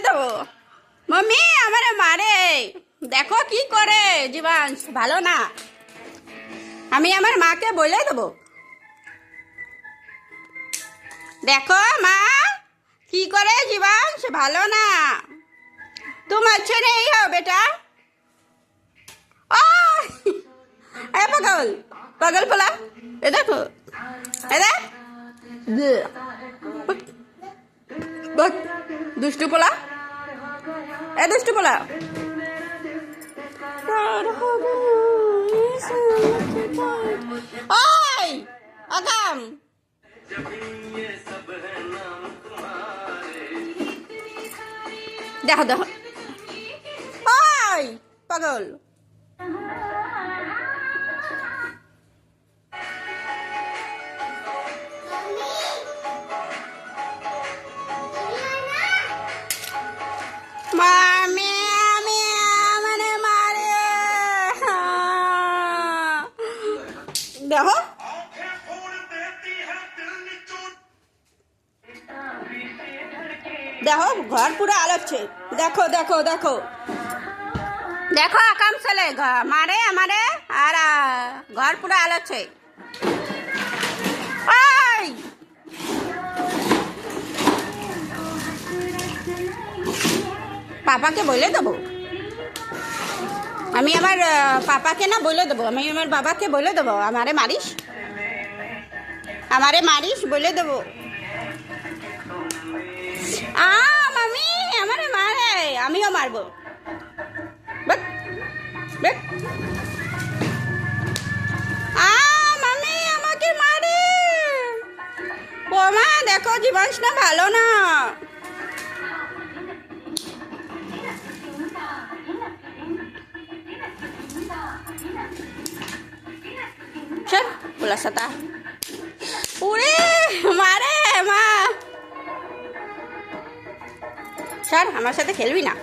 দেবো। মম্মি আমারে মারে, দেখো কি করে জীবাংশ, ভালো না। আমি আমার মাকে বলে দেবো। দেখো মা কি করে জীবাংশ, ভালো না। तुम अच्छे नहीं हो बेटा। ए पगल पगल पला, ये देखो ये देख, बक दुष्टू पला, ए दुष्टू पला। ओए अगम, देखो देखो, ओए पागल। मामी आमी मने मारे, देखो देखो घर पूरा अलग छे। देखो देखो देखो देखो काम चले मारे हमारे और घर पूरा अलग छे। पापा के बोले देबो, আমি আমার পাপাকে না বলে দেবো, আমি আমার বাবাকে বলে দেবো আমারে মারিস বলে দেবো। মামি আমারে মারে, আমিও মারবো। মামি আমাকে মারে। ও মা দেখো জীবাংশ না ভালো না। চল বলা সাতা উড়ে মারে মা। স্যার আমার সাথে খেলবি না।